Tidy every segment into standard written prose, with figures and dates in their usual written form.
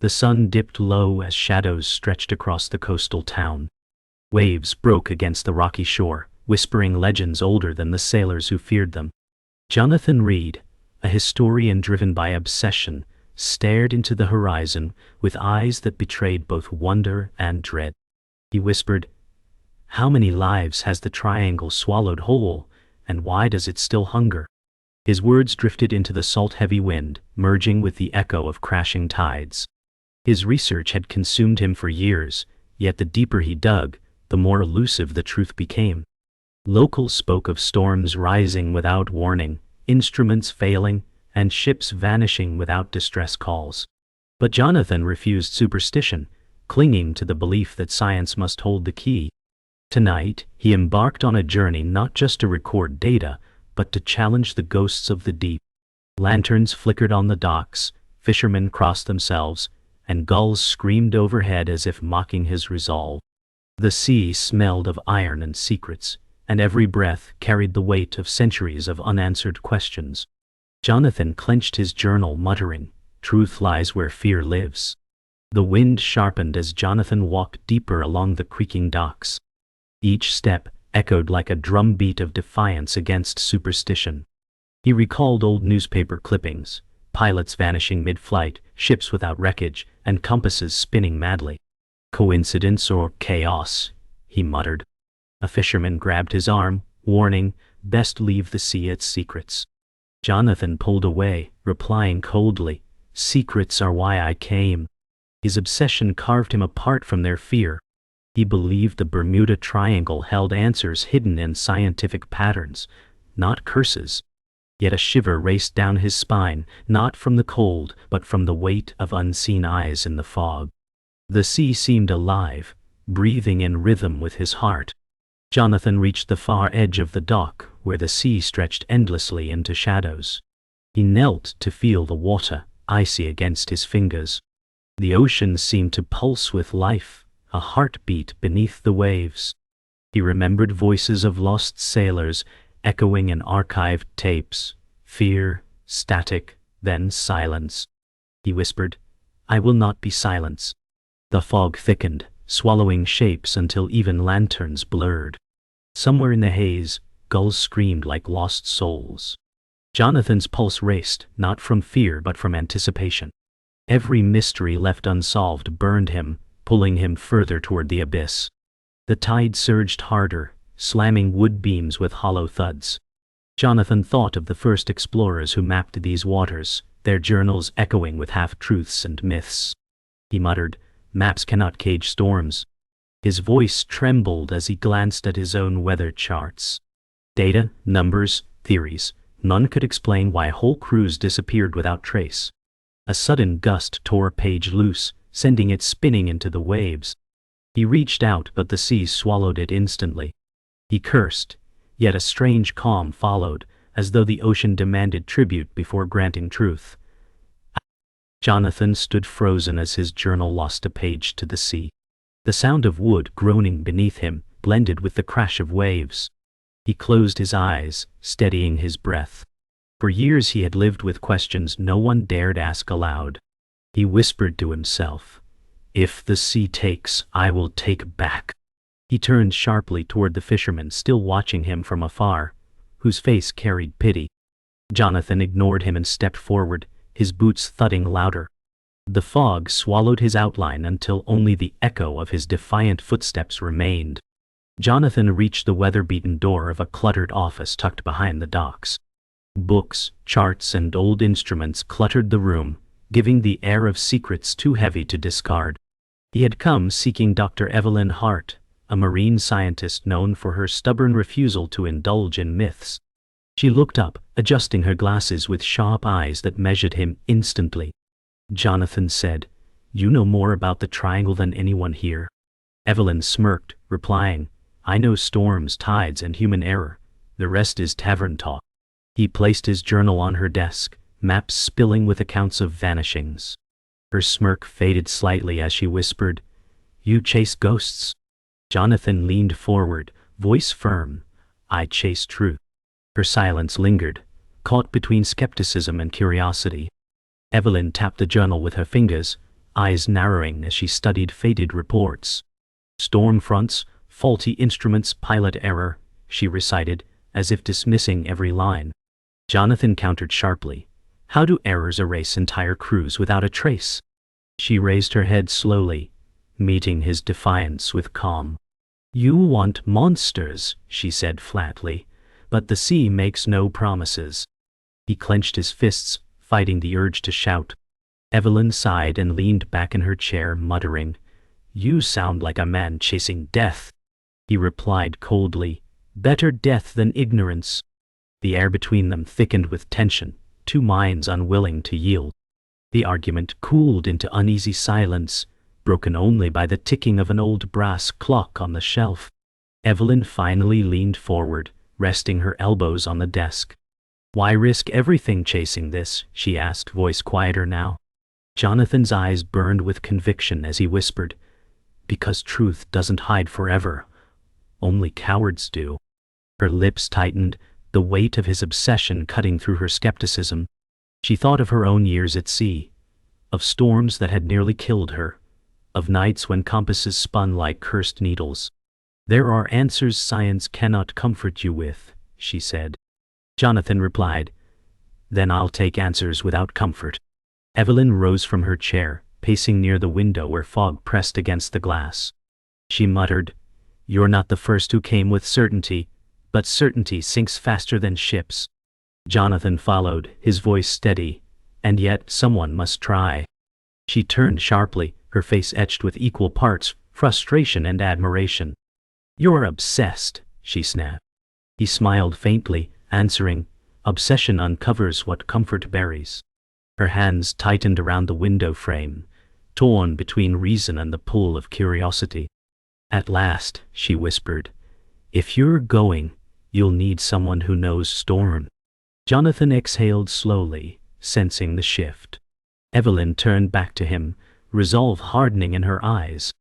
The sun dipped low as shadows stretched across the coastal town. Waves broke against the rocky shore, whispering legends older than the sailors who feared them. Jonathan Reed, a historian driven by obsession, stared into the horizon with eyes that betrayed both wonder and dread. He whispered, "How many lives has the triangle swallowed whole, and why does it still hunger?" His words drifted into the salt-heavy wind, merging with the echo of crashing tides. His research had consumed him for years, yet the deeper he dug, the more elusive the truth became. Locals spoke of storms rising without warning, instruments failing, and ships vanishing without distress calls. But Jonathan refused superstition, clinging to the belief that science must hold the key. Tonight, he embarked on a journey not just to record data, but to challenge the ghosts of the deep. Lanterns flickered on the docks, fishermen crossed themselves, and gulls screamed overhead as if mocking his resolve. The sea smelled of iron and secrets, and every breath carried the weight of centuries of unanswered questions. Jonathan clenched his journal, muttering, "Truth lies where fear lives." The wind sharpened as Jonathan walked deeper along the creaking docks. Each step echoed like a drumbeat of defiance against superstition. He recalled old newspaper clippings, pilots vanishing mid-flight, ships without wreckage, and compasses spinning madly. "Coincidence or chaos?" he muttered. A fisherman grabbed his arm, warning, "Best leave the sea its secrets." Jonathan pulled away, replying coldly, "Secrets are why I came." His obsession carved him apart from their fear. He believed the Bermuda Triangle held answers hidden in scientific patterns, not curses. Yet a shiver raced down his spine, not from the cold, but from the weight of unseen eyes in the fog. The sea seemed alive, breathing in rhythm with his heart. Jonathan reached the far edge of the dock, where the sea stretched endlessly into shadows. He knelt to feel the water, icy against his fingers. The ocean seemed to pulse with life, a heartbeat beneath the waves. He remembered voices of lost sailors, echoing in archived tapes. Fear, static, then silence. He whispered, "I will not be silence." The fog thickened, swallowing shapes until even lanterns blurred. Somewhere in the haze, gulls screamed like lost souls. Jonathan's pulse raced, not from fear but from anticipation. Every mystery left unsolved burned him, pulling him further toward the abyss. The tide surged harder, slamming wood beams with hollow thuds. Jonathan thought of the first explorers who mapped these waters, their journals echoing with half-truths and myths. He muttered, "Maps cannot cage storms." His voice trembled as he glanced at his own weather charts. Data, numbers, theories, none could explain why whole crews disappeared without trace. A sudden gust tore a page loose, sending it spinning into the waves. He reached out, but the sea swallowed it instantly. He cursed, yet a strange calm followed, as though the ocean demanded tribute before granting truth. Jonathan stood frozen as his journal lost a page to the sea. The sound of wood groaning beneath him blended with the crash of waves. He closed his eyes, steadying his breath. For years he had lived with questions no one dared ask aloud. He whispered to himself, "If the sea takes, I will take back." He turned sharply toward the fisherman still watching him from afar, whose face carried pity. Jonathan ignored him and stepped forward, his boots thudding louder. The fog swallowed his outline until only the echo of his defiant footsteps remained. Jonathan reached the weather-beaten door of a cluttered office tucked behind the docks. Books, charts, and old instruments cluttered the room, giving the air of secrets too heavy to discard. He had come seeking Dr. Evelyn Hart, a marine scientist known for her stubborn refusal to indulge in myths. She looked up, adjusting her glasses with sharp eyes that measured him instantly. Jonathan said, "You know more about the triangle than anyone here." Evelyn smirked, replying, "I know storms, tides, and human error. The rest is tavern talk." He placed his journal on her desk, maps spilling with accounts of vanishings. Her smirk faded slightly as she whispered, "You chase ghosts?" Jonathan leaned forward, voice firm, "I chase truth." Her silence lingered, caught between skepticism and curiosity. Evelyn tapped the journal with her fingers, eyes narrowing as she studied faded reports. Storm fronts, faulty instruments, pilot error, she recited, as if dismissing every line. Jonathan countered sharply. How do errors erase entire crews without a trace? She raised her head slowly, meeting his defiance with calm. You want monsters, she said flatly, but the sea makes no promises. He clenched his fists, fighting the urge to shout. Evelyn sighed and leaned back in her chair, muttering, You sound like a man chasing death. He replied coldly, Better death than ignorance. The air between them thickened with tension, two minds unwilling to yield. The argument cooled into uneasy silence, broken only by the ticking of an old brass clock on the shelf. Evelyn finally leaned forward, resting her elbows on the desk. Why risk everything chasing this? She asked, voice quieter now. Jonathan's eyes burned with conviction as he whispered, Because truth doesn't hide forever. Only cowards do. Her lips tightened, the weight of his obsession cutting through her skepticism. She thought of her own years at sea, of storms that had nearly killed her, of nights when compasses spun like cursed needles. There are answers science cannot comfort you with, she said. Jonathan replied, Then I'll take answers without comfort. Evelyn rose from her chair, pacing near the window where fog pressed against the glass. She muttered, You're not the first who came with certainty, but certainty sinks faster than ships. Jonathan followed, his voice steady, and yet someone must try. She turned sharply, her face etched with equal parts frustration and admiration. You're obsessed, she snapped. He smiled faintly, answering, Obsession uncovers what comfort buries. Her hands tightened around the window frame, torn between reason and the pull of curiosity. At last, she whispered, If you're going, you'll need someone who knows storm. Jonathan exhaled slowly, sensing the shift. Evelyn turned back to him, resolve hardening in her eyes.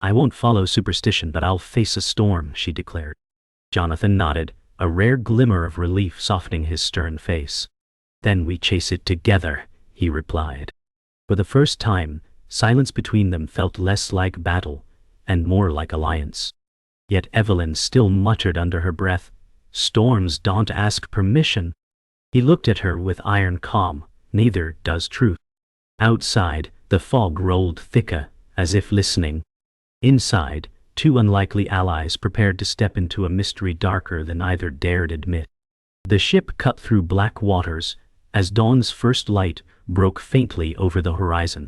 I won't follow superstition, but I'll face a storm, she declared. Jonathan nodded, a rare glimmer of relief softening his stern face. Then we chase it together, he replied. For the first time, silence between them felt less like battle, and more like alliance. Yet Evelyn still muttered under her breath, Storms don't ask permission. He looked at her with iron calm, neither does truth. Outside, the fog rolled thicker, as if listening. Inside, two unlikely allies prepared to step into a mystery darker than either dared admit. The ship cut through black waters, as dawn's first light broke faintly over the horizon.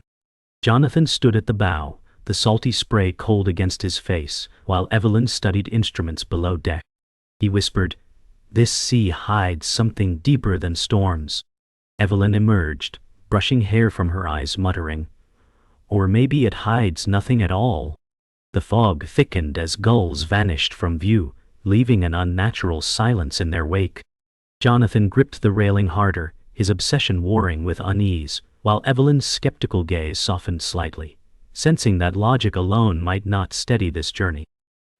Jonathan stood at the bow, the salty spray cold against his face, while Evelyn studied instruments below deck. He whispered, This sea hides something deeper than storms. Evelyn emerged, brushing hair from her eyes, muttering, Or maybe it hides nothing at all. The fog thickened as gulls vanished from view, leaving an unnatural silence in their wake. Jonathan gripped the railing harder, his obsession warring with unease, while Evelyn's skeptical gaze softened slightly, sensing that logic alone might not steady this journey.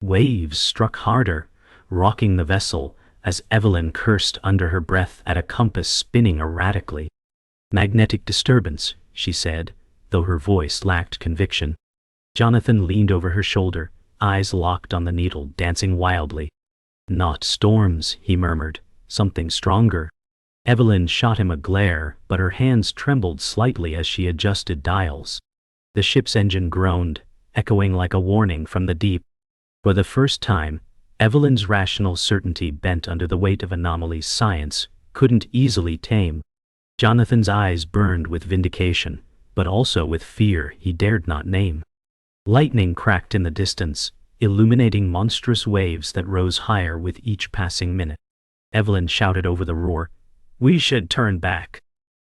Waves struck harder, rocking the vessel, as Evelyn cursed under her breath at a compass spinning erratically. Magnetic disturbance, she said, though her voice lacked conviction. Jonathan leaned over her shoulder, eyes locked on the needle, dancing wildly. Not storms, he murmured, something stronger. Evelyn shot him a glare, but her hands trembled slightly as she adjusted dials. The ship's engine groaned, echoing like a warning from the deep. For the first time, Evelyn's rational certainty bent under the weight of anomalies science couldn't easily tame. Jonathan's eyes burned with vindication, but also with fear he dared not name. Lightning cracked in the distance, illuminating monstrous waves that rose higher with each passing minute. Evelyn shouted over the roar, "We should turn back."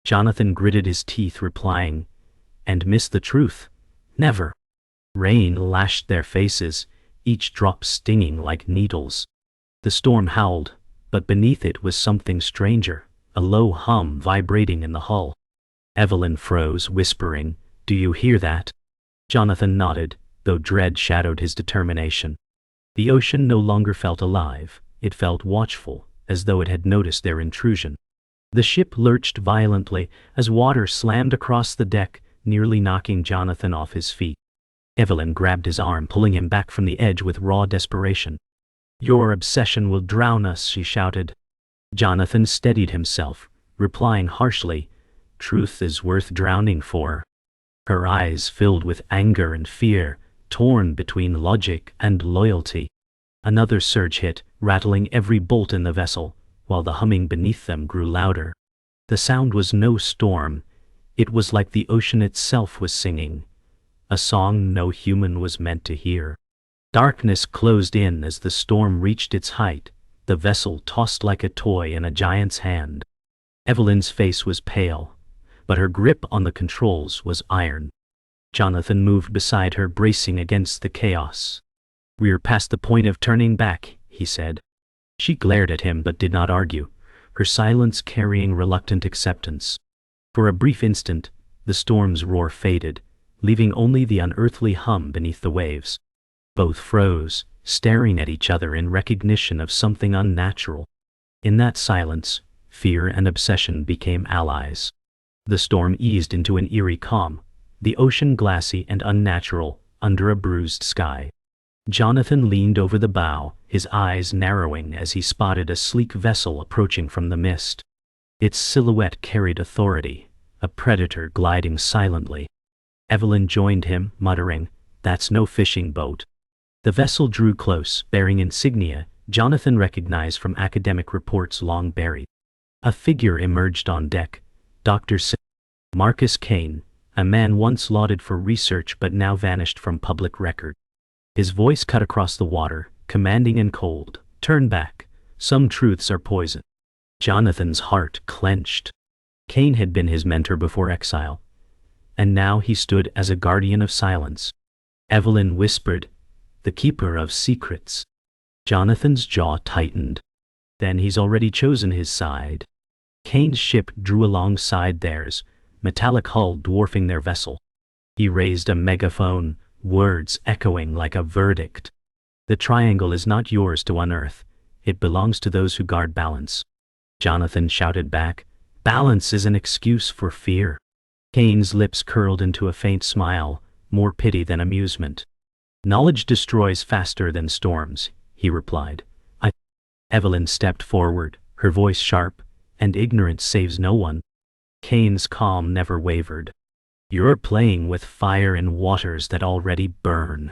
Jonathan gritted his teeth, replying, "And miss the truth? Never." Rain lashed their faces, each drop stinging like needles. The storm howled, but beneath it was something stranger, a low hum vibrating in the hull. Evelyn froze, whispering, "Do you hear that?" Jonathan nodded, though dread shadowed his determination. The ocean no longer felt alive, it felt watchful, as though it had noticed their intrusion. The ship lurched violently as water slammed across the deck, nearly knocking Jonathan off his feet. Evelyn grabbed his arm, pulling him back from the edge with raw desperation. "Your obsession will drown us," she shouted. Jonathan steadied himself, replying harshly, "Truth is worth drowning for." Her eyes filled with anger and fear, torn between logic and loyalty. Another surge hit, rattling every bolt in the vessel, while the humming beneath them grew louder. The sound was no storm. It was like the ocean itself was singing, a song no human was meant to hear. Darkness closed in as the storm reached its height, the vessel tossed like a toy in a giant's hand. Evelyn's face was pale, but her grip on the controls was iron. Jonathan moved beside her, bracing against the chaos. "We're past the point of turning back," he said. She glared at him but did not argue, her silence carrying reluctant acceptance. For a brief instant, the storm's roar faded, leaving only the unearthly hum beneath the waves. Both froze, staring at each other in recognition of something unnatural. In that silence, fear and obsession became allies. The storm eased into an eerie calm, the ocean glassy and unnatural, under a bruised sky. Jonathan leaned over the bow, his eyes narrowing as he spotted a sleek vessel approaching from the mist. Its silhouette carried authority, a predator gliding silently. Evelyn joined him, muttering, "That's no fishing boat." The vessel drew close, bearing insignia Jonathan recognized from academic reports long buried. A figure emerged on deck, Dr. Marcus Kane, a man once lauded for research but now vanished from public record. His voice cut across the water, commanding and cold, "Turn back. Some truths are poison." Jonathan's heart clenched. Kane had been his mentor before exile, and now he stood as a guardian of silence. Evelyn whispered, "The keeper of secrets." Jonathan's jaw tightened. Then he's already chosen his side. Kane's ship drew alongside theirs, metallic hull dwarfing their vessel. He raised a megaphone, words echoing like a verdict. "The triangle is not yours to unearth. It belongs to those who guard balance." Jonathan shouted back, "Balance is an excuse for fear." Kane's lips curled into a faint smile, more pity than amusement. "Knowledge destroys faster than storms," he replied. Evelyn stepped forward, her voice sharp, "and ignorance saves no one." Kane's calm never wavered. "You're playing with fire in waters that already burn."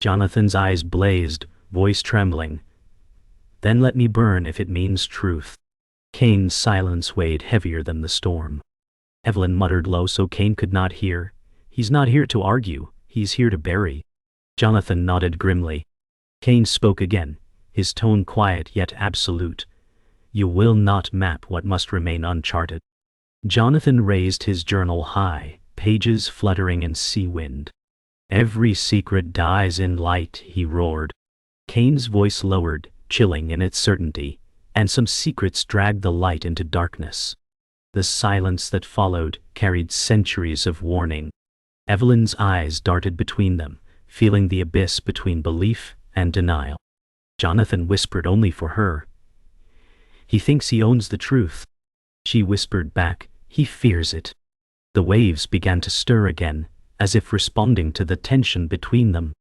Jonathan's eyes blazed, voice trembling. "Then let me burn if it means truth." Kane's silence weighed heavier than the storm. Evelyn muttered low so Kane could not hear, "He's not here to argue, he's here to bury." Jonathan nodded grimly. Kane spoke again, his tone quiet yet absolute. "You will not map what must remain uncharted." Jonathan raised his journal high, pages fluttering in sea wind. "Every secret dies in light," he roared. Kane's voice lowered, chilling in its certainty, and some secrets dragged the light into darkness. The silence that followed carried centuries of warning. Evelyn's eyes darted between them, feeling the abyss between belief and denial. Jonathan whispered only for her, "He thinks he owns the truth." She whispered back, "He fears it." The waves began to stir again, as if responding to the tension between them.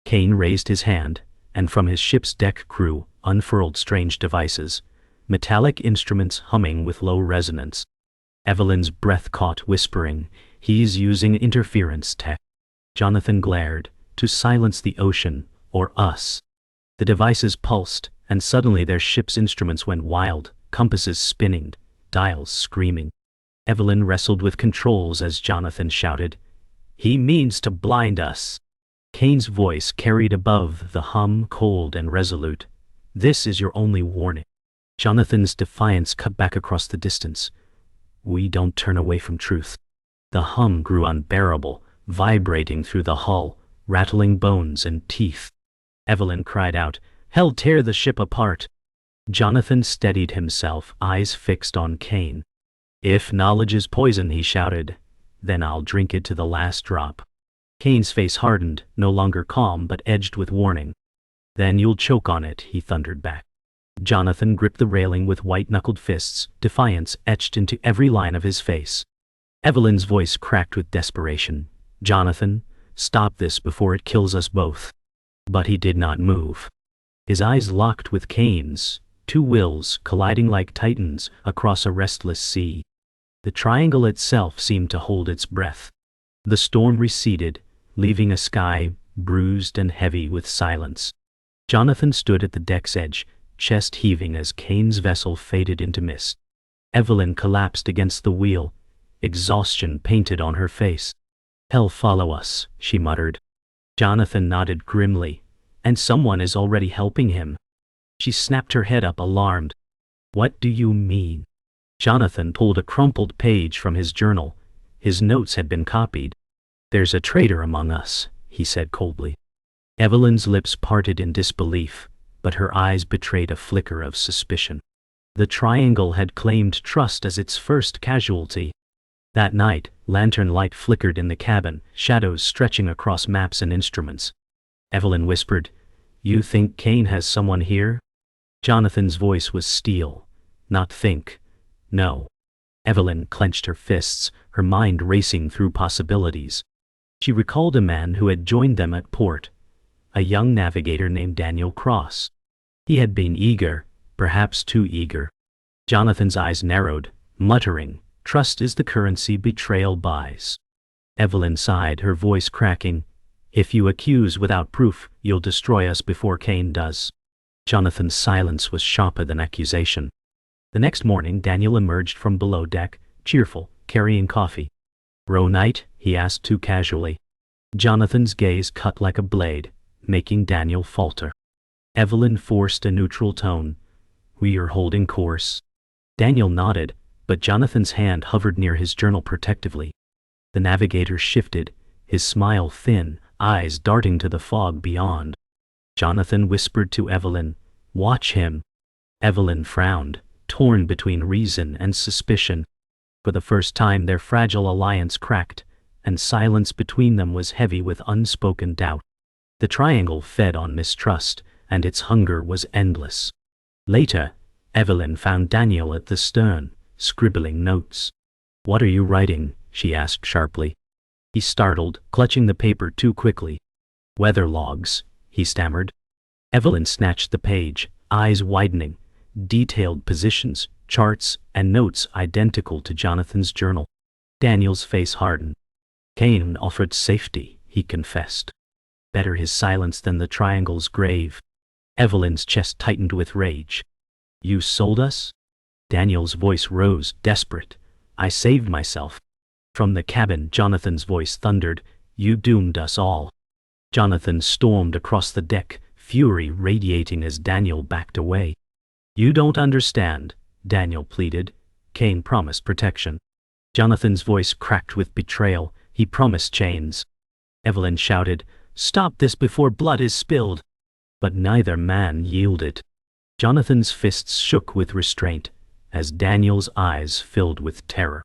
Kane raised his hand, and from his ship's deck crew unfurled strange devices, metallic instruments humming with low resonance. Evelyn's breath caught, whispering, "He's using interference tech." Jonathan glared, "To silence the ocean, or us." The devices pulsed, and suddenly their ship's instruments went wild, compasses spinning, dials screaming. Evelyn wrestled with controls as Jonathan shouted, "He means to blind us." Kane's voice carried above the hum, cold and resolute, "This is your only warning." Jonathan's defiance cut back across the distance. "We don't turn away from truth." The hum grew unbearable, vibrating through the hull, rattling bones and teeth. Evelyn cried out, "Hell, tear the ship apart." Jonathan steadied himself, eyes fixed on Kane. "If knowledge is poison," he shouted, "then I'll drink it to the last drop." Kane's face hardened, no longer calm but edged with warning. "Then you'll choke on it," he thundered back. Jonathan gripped the railing with white-knuckled fists, defiance etched into every line of his face. Evelyn's voice cracked with desperation. "Jonathan, stop this before it kills us both." But he did not move. His eyes locked with Kane's, two wills colliding like titans across a restless sea. The triangle itself seemed to hold its breath. The storm receded, leaving a sky bruised and heavy with silence. Jonathan stood at the deck's edge, chest heaving as Kane's vessel faded into mist. Evelyn collapsed against the wheel, exhaustion painted on her face. "Hell follow us," she muttered. Jonathan nodded grimly. "And someone is already helping him." She snapped her head up, alarmed. "What do you mean?" Jonathan pulled a crumpled page from his journal. His notes had been copied. "There's a traitor among us," he said coldly. Evelyn's lips parted in disbelief, but her eyes betrayed a flicker of suspicion. The triangle had claimed trust as its first casualty. That night, lantern light flickered in the cabin, shadows stretching across maps and instruments. Evelyn whispered, "You think Kane has someone here?" Jonathan's voice was steel. "Not think. No." Evelyn clenched her fists, her mind racing through possibilities. She recalled a man who had joined them at port, a young navigator named Daniel Cross. He had been eager, perhaps too eager. Jonathan's eyes narrowed, muttering, "Trust is the currency betrayal buys." Evelyn sighed, her voice cracking, "If you accuse without proof, you'll destroy us before Kane does." Jonathan's silence was sharper than accusation. The next morning Daniel emerged from below deck, cheerful, carrying coffee. "Row night?" he asked too casually. Jonathan's gaze cut like a blade, making Daniel falter. Evelyn forced a neutral tone. "We are holding course." Daniel nodded, but Jonathan's hand hovered near his journal protectively. The navigator shifted, his smile thin, eyes darting to the fog beyond. Jonathan whispered to Evelyn, "Watch him." Evelyn frowned, torn between reason and suspicion. For the first time their fragile alliance cracked, and silence between them was heavy with unspoken doubt. The triangle fed on mistrust, and its hunger was endless. Later, Evelyn found Daniel at the stern, scribbling notes. "What are you writing?" she asked sharply. He startled, clutching the paper too quickly. "Weather logs," he stammered. Evelyn snatched the page, eyes widening, detailed positions, charts, and notes identical to Jonathan's journal. Daniel's face hardened. "Kane offered safety," he confessed. Better his silence than the triangle's grave. Evelyn's chest tightened with rage. "You sold us?" Daniel's voice rose, desperate. "I saved myself." From the cabin, Jonathan's voice thundered, "You doomed us all." Jonathan stormed across the deck, fury radiating as Daniel backed away. "You don't understand," Daniel pleaded. "Kane promised protection." Jonathan's voice cracked with betrayal. "He promised chains." Evelyn shouted, "Stop this before blood is spilled." But neither man yielded. Jonathan's fists shook with restraint, as Daniel's eyes filled with terror.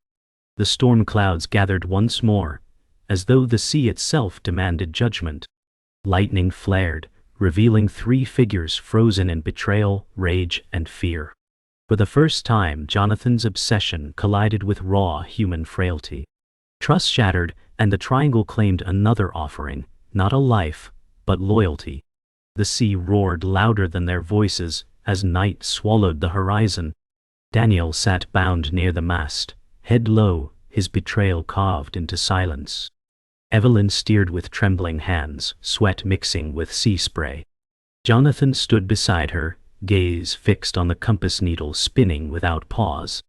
The storm clouds gathered once more, as though the sea itself demanded judgment. Lightning flared, revealing three figures frozen in betrayal, rage, and fear. For the first time, Jonathan's obsession collided with raw human frailty. Trust shattered, and the triangle claimed another offering, not a life, but loyalty. The sea roared louder than their voices as night swallowed the horizon. Daniel sat bound near the mast, head low, his betrayal carved into silence. Evelyn steered with trembling hands, sweat mixing with sea spray. Jonathan stood beside her, gaze fixed on the compass needle spinning without pause.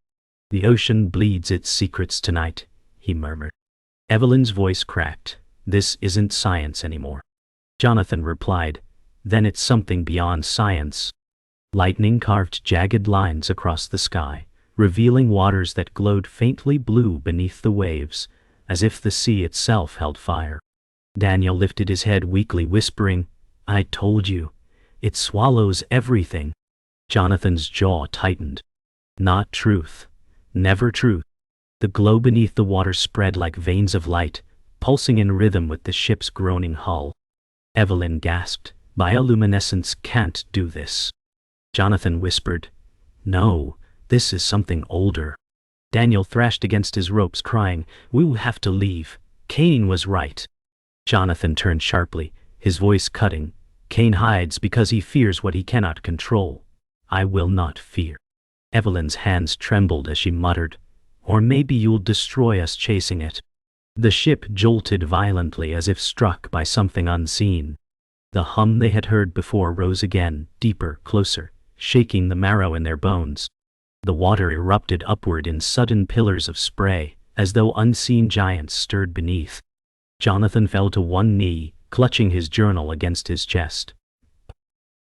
"The ocean bleeds its secrets tonight," he murmured. Evelyn's voice cracked. "This isn't science anymore." Jonathan replied, "Then it's something beyond science." Lightning carved jagged lines across the sky, revealing waters that glowed faintly blue beneath the waves, as if the sea itself held fire. Daniel lifted his head weakly, whispering, "I told you. It swallows everything." Jonathan's jaw tightened. Not truth. Never truth. The glow beneath the water spread like veins of light, pulsing in rhythm with the ship's groaning hull. Evelyn gasped, "Bioluminescence can't do this." Jonathan whispered, "No, this is something older." Daniel thrashed against his ropes, crying, "We will have to leave. Kane was right." Jonathan turned sharply, his voice cutting. "Kane hides because he fears what he cannot control. I will not fear." Evelyn's hands trembled as she muttered, "Or maybe you'll destroy us chasing it." The ship jolted violently as if struck by something unseen. The hum they had heard before rose again, deeper, closer, shaking the marrow in their bones. The water erupted upward in sudden pillars of spray, as though unseen giants stirred beneath. Jonathan fell to one knee, clutching his journal against his chest.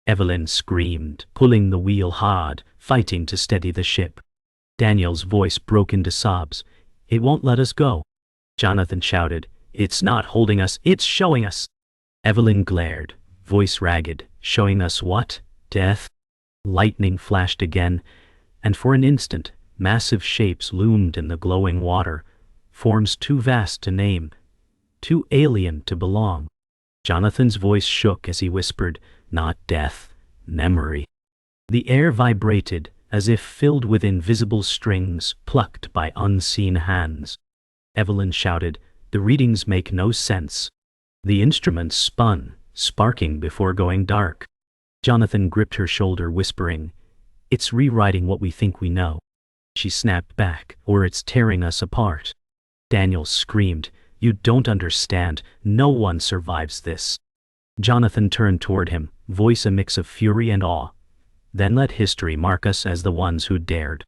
Evelyn screamed, pulling the wheel hard, fighting to steady the ship. Daniel's voice broke into sobs. "It won't let us go." Jonathan shouted, "It's not holding us, it's showing us." Evelyn glared, voice ragged, "Showing us what? Death?" Lightning flashed again, and for an instant, massive shapes loomed in the glowing water, forms too vast to name, too alien to belong. Jonathan's voice shook as he whispered, "Not death, memory." The air vibrated, as if filled with invisible strings plucked by unseen hands. Evelyn shouted, "The readings make no sense." The instruments spun, sparking before going dark. Jonathan gripped her shoulder, whispering, "It's rewriting what we think we know." She snapped back, "Or it's tearing us apart." Daniel screamed, "You don't understand, no one survives this." Jonathan turned toward him, voice a mix of fury and awe. "Then let history mark us as the ones who dared."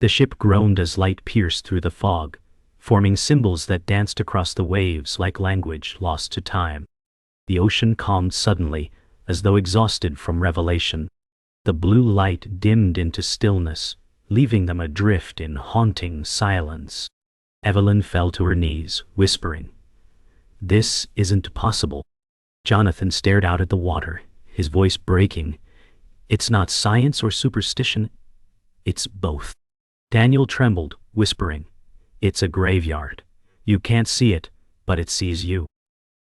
The ship groaned as light pierced through the fog, forming symbols that danced across the waves like language lost to time. The ocean calmed suddenly, as though exhausted from revelation. The blue light dimmed into stillness, leaving them adrift in haunting silence. Evelyn fell to her knees, whispering, "This isn't possible." Jonathan stared out at the water, his voice breaking. "It's not science or superstition, it's both." Daniel trembled, whispering, "It's a graveyard. You can't see it, but it sees you."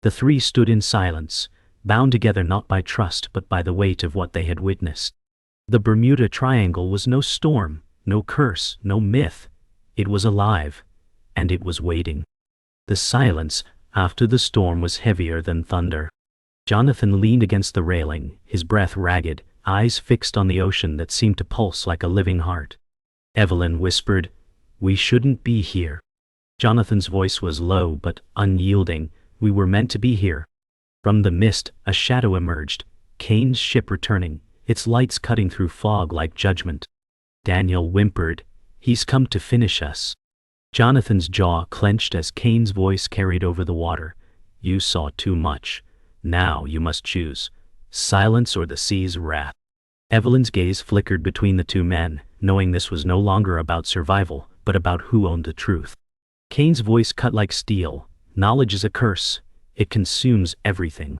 The three stood in silence, bound together not by trust but by the weight of what they had witnessed. The Bermuda Triangle was no storm, no curse, no myth. It was alive, and it was waiting. The silence after the storm was heavier than thunder. Jonathan leaned against the railing, his breath ragged, eyes fixed on the ocean that seemed to pulse like a living heart. Evelyn whispered, "We shouldn't be here." Jonathan's voice was low but unyielding. "We were meant to be here." From the mist, a shadow emerged, Kane's ship returning, its lights cutting through fog like judgment. Daniel whimpered, "He's come to finish us." Jonathan's jaw clenched as Kane's voice carried over the water. "You saw too much. Now you must choose. Silence or the sea's wrath." Evelyn's gaze flickered between the two men, knowing this was no longer about survival, but about who owned the truth. Kane's voice cut like steel. "Knowledge is a curse. It consumes everything."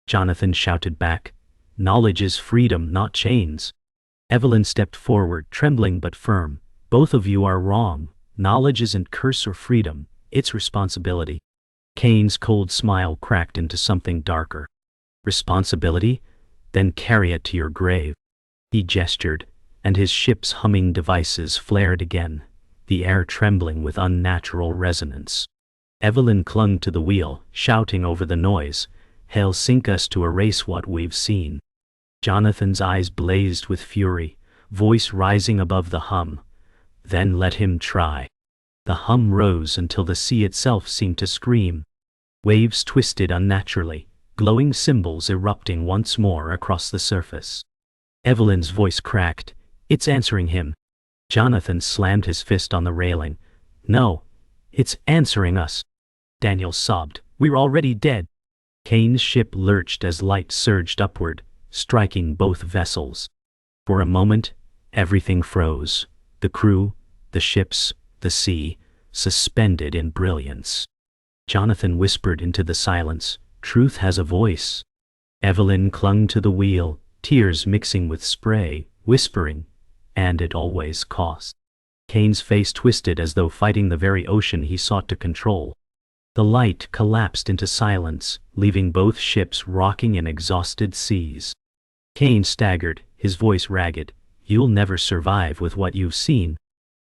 Jonathan shouted back, "Knowledge is freedom, not chains." Evelyn stepped forward, trembling but firm. "Both of you are wrong. Knowledge isn't curse or freedom, it's responsibility." Kane's cold smile cracked into something darker. "Responsibility? Then carry it to your grave." He gestured, and his ship's humming devices flared again, the air trembling with unnatural resonance. Evelyn clung to the wheel, shouting over the noise, "Hell sink us to erase what we've seen." Jonathan's eyes blazed with fury, voice rising above the hum. "Then let him try." The hum rose until the sea itself seemed to scream. Waves twisted unnaturally, glowing symbols erupting once more across the surface. Evelyn's voice cracked, "It's answering him." Jonathan slammed his fist on the railing. "No, it's answering us." Daniel sobbed, "We're already dead." Kane's ship lurched as light surged upward, striking both vessels. For a moment, everything froze. The crew, the ships, the sea, suspended in brilliance. Jonathan whispered into the silence, "Truth has a voice." Evelyn clung to the wheel, tears mixing with spray, whispering, "And it always costs." Kane's face twisted as though fighting the very ocean he sought to control. The light collapsed into silence, leaving both ships rocking in exhausted seas. Kane staggered, his voice ragged, "You'll never survive with what you've seen."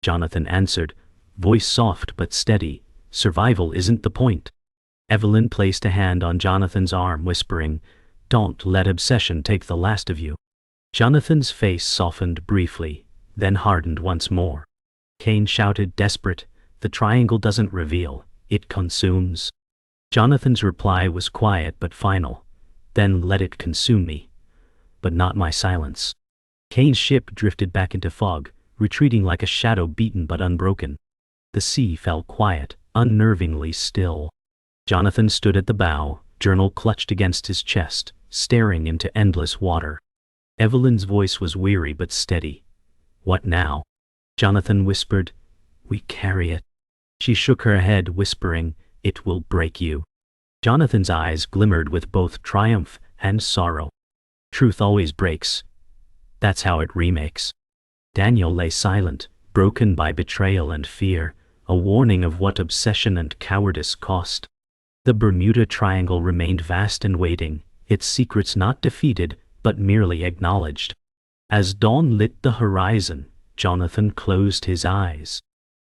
Jonathan answered, voice soft but steady. Survival isn't the point. Evelyn placed a hand on Jonathan's arm, whispering, "Don't let obsession take the last of you." Jonathan's face softened briefly, then hardened once more. Kane shouted, desperate, "The triangle doesn't reveal, it consumes." Jonathan's reply was quiet but final. "Then let it consume me. But not my silence." Kane's ship drifted back into fog, retreating like a shadow, beaten but unbroken. The sea fell quiet, unnervingly still. Jonathan stood at the bow, journal clutched against his chest, staring into endless water. Evelyn's voice was weary but steady. "What now?" Jonathan whispered. "We carry it." She shook her head, whispering, "It will break you." Jonathan's eyes glimmered with both triumph and sorrow. "Truth always breaks. That's how it remakes." Daniel lay silent, broken by betrayal and fear, a warning of what obsession and cowardice cost. The Bermuda Triangle remained vast and waiting, its secrets not defeated, but merely acknowledged. As dawn lit the horizon, Jonathan closed his eyes.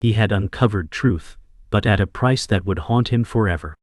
He had uncovered truth, but at a price that would haunt him forever.